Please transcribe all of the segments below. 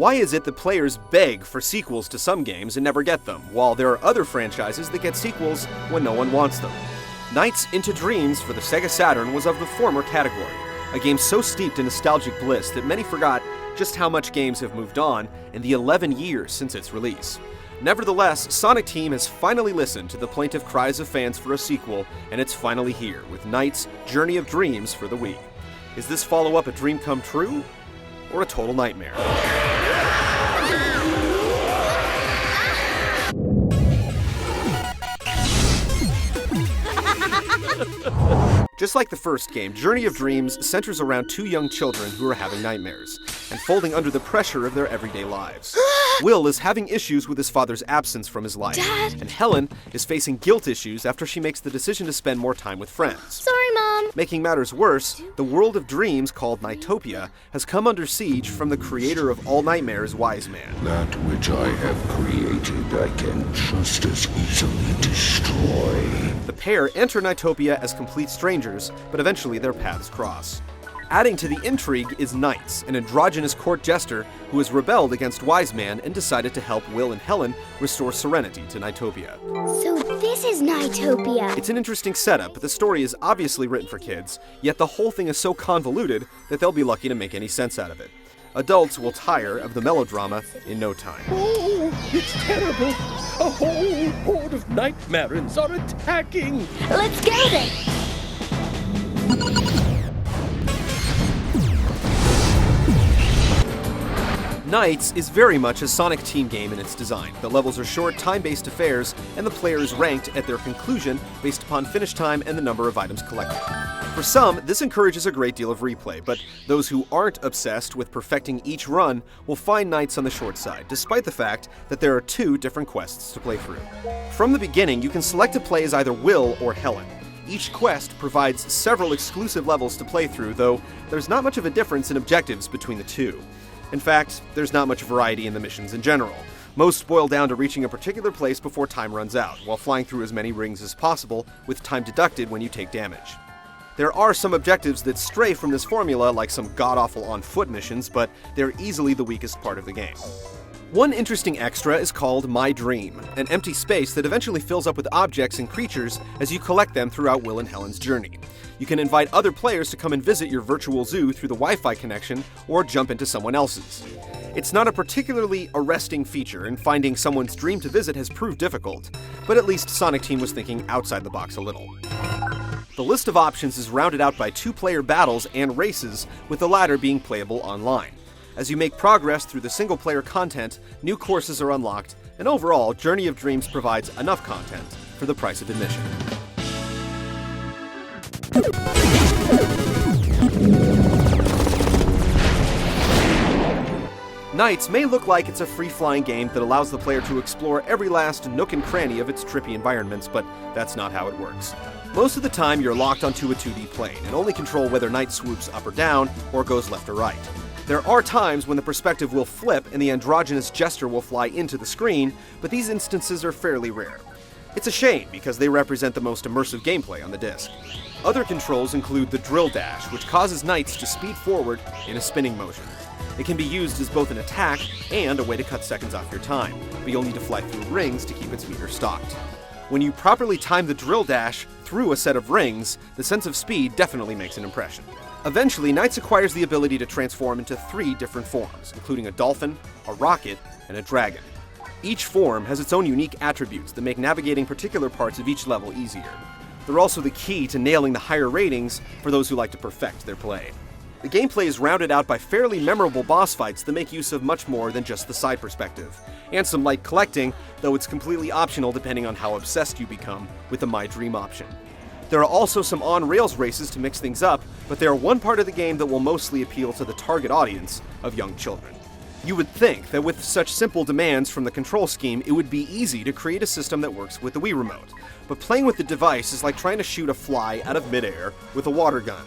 Why is it that players beg for sequels to some games and never get them, while there are other franchises that get sequels when no one wants them? NiGHTS Into Dreams for the Sega Saturn was of the former category, a game so steeped in nostalgic bliss that many forgot just how much games have moved on in the 11 years since its release. Nevertheless, Sonic Team has finally listened to the plaintive cries of fans for a sequel, and it's finally here with NiGHTS Journey of Dreams for the Wii. Is this follow-up a dream come true, or a total nightmare? Just like the first game, Journey of Dreams centers around two young children who are having nightmares, and folding under the pressure of their everyday lives. Will is having issues with his father's absence from his life, Dad! And Helen is facing guilt issues after she makes the decision to spend more time with friends. Sorry, Mom! Making matters worse, the world of dreams called NiGHTopia has come under siege from the creator of all nightmares, Wise Man. That which I have created, I can just as easily destroy. The pair enter NiGHTopia as complete strangers, but eventually their paths cross. Adding to the intrigue is NiGHTS, an androgynous court jester who has rebelled against Wise Man and decided to help Will and Helen restore serenity to NiGHTopia. So this is NiGHTopia. It's an interesting setup, but the story is obviously written for kids, yet the whole thing is so convoluted that they'll be lucky to make any sense out of it. Adults will tire of the melodrama in no time. Oh, it's terrible! A whole horde of nightmares are attacking! Let's go then! NiGHTS is very much a Sonic Team game in its design. The levels are short, time-based affairs, and the player is ranked at their conclusion based upon finish time and the number of items collected. For some, this encourages a great deal of replay, but those who aren't obsessed with perfecting each run will find NiGHTS on the short side, despite the fact that there are two different quests to play through. From the beginning, you can select to play as either Will or Helen. Each quest provides several exclusive levels to play through, though there's not much of a difference in objectives between the two. In fact, there's not much variety in the missions in general. Most boil down to reaching a particular place before time runs out, while flying through as many rings as possible, with time deducted when you take damage. There are some objectives that stray from this formula, like some god-awful on-foot missions, but they're easily the weakest part of the game. One interesting extra is called My Dream, an empty space that eventually fills up with objects and creatures as you collect them throughout Will and Helen's journey. You can invite other players to come and visit your virtual zoo through the Wi-Fi connection, or jump into someone else's. It's not a particularly arresting feature, and finding someone's dream to visit has proved difficult, but at least Sonic Team was thinking outside the box a little. The list of options is rounded out by two-player battles and races, with the latter being playable online. As you make progress through the single-player content, new courses are unlocked, and overall, Journey of Dreams provides enough content for the price of admission. NiGHTS may look like it's a free-flying game that allows the player to explore every last nook and cranny of its trippy environments, but that's not how it works. Most of the time, you're locked onto a 2D plane and only control whether NiGHTS swoops up or down, or goes left or right. There are times when the perspective will flip and the androgynous jester will fly into the screen, but these instances are fairly rare. It's a shame because they represent the most immersive gameplay on the disc. Other controls include the drill dash, which causes NiGHTS to speed forward in a spinning motion. It can be used as both an attack and a way to cut seconds off your time, but you'll need to fly through rings to keep its meter stocked. When you properly time the drill dash through a set of rings, the sense of speed definitely makes an impression. Eventually, NiGHTS acquires the ability to transform into 3 different forms, including a dolphin, a rocket, and a dragon. Each form has its own unique attributes that make navigating particular parts of each level easier. They're also the key to nailing the higher ratings for those who like to perfect their play. The gameplay is rounded out by fairly memorable boss fights that make use of much more than just the side perspective, and some light collecting, though it's completely optional depending on how obsessed you become with the My Dream option. There are also some on-rails races to mix things up, but they are one part of the game that will mostly appeal to the target audience of young children. You would think that with such simple demands from the control scheme, it would be easy to create a system that works with the Wii Remote, but playing with the device is like trying to shoot a fly out of midair with a water gun.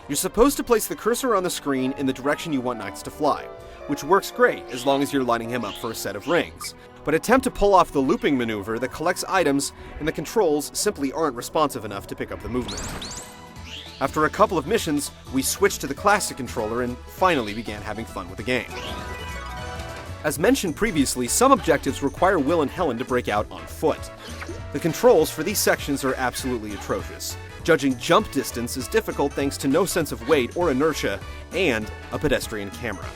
You're supposed to place the cursor on the screen in the direction you want NiGHTS to fly, which works great as long as you're lining him up for a set of rings. But attempt to pull off the looping maneuver that collects items, and the controls simply aren't responsive enough to pick up the movement. After a couple of missions, we switched to the classic controller and finally began having fun with the game. As mentioned previously, some objectives require Will and Helen to break out on foot. The controls for these sections are absolutely atrocious. Judging jump distance is difficult thanks to no sense of weight or inertia, and a pedestrian camera.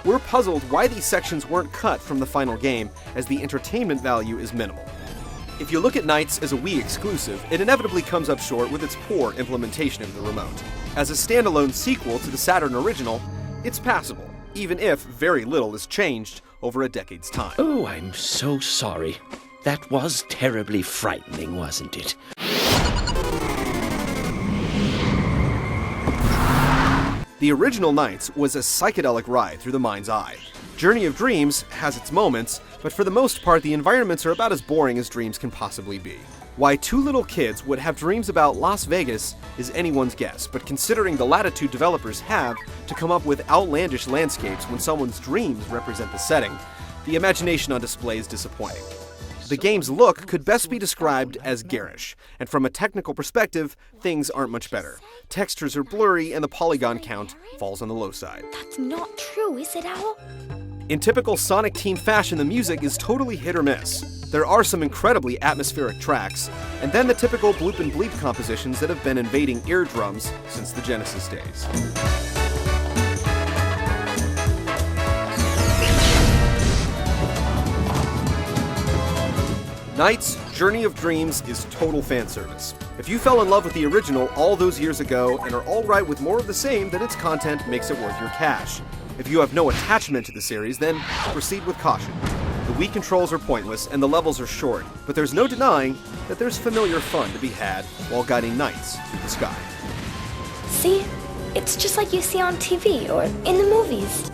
We're puzzled why these sections weren't cut from the final game, as the entertainment value is minimal. If you look at NiGHTS as a Wii exclusive, it inevitably comes up short with its poor implementation of the remote. As a standalone sequel to the Saturn original, it's passable, even if very little is changed over a decade's time. Oh, I'm so sorry. That was terribly frightening, wasn't it? The original NiGHTS was a psychedelic ride through the mind's eye. Journey of Dreams has its moments, but for the most part the environments are about as boring as dreams can possibly be. Why two little kids would have dreams about Las Vegas is anyone's guess, but considering the latitude developers have to come up with outlandish landscapes when someone's dreams represent the setting, the imagination on display is disappointing. The game's look could best be described as garish, and from a technical perspective, things aren't much better. Textures are blurry and the polygon count falls on the low side. That's not true, is it, Owl? In typical Sonic Team fashion, the music is totally hit or miss. There are some incredibly atmospheric tracks, and then the typical bloop and bleep compositions that have been invading eardrums since the Genesis days. NiGHTS Journey of Dreams is total fan service. If you fell in love with the original all those years ago and are alright with more of the same, then its content makes it worth your cash. If you have no attachment to the series, then proceed with caution. The Wii controls are pointless and the levels are short, but there's no denying that there's familiar fun to be had while guiding knights through the sky. See? It's just like you see on TV or in the movies.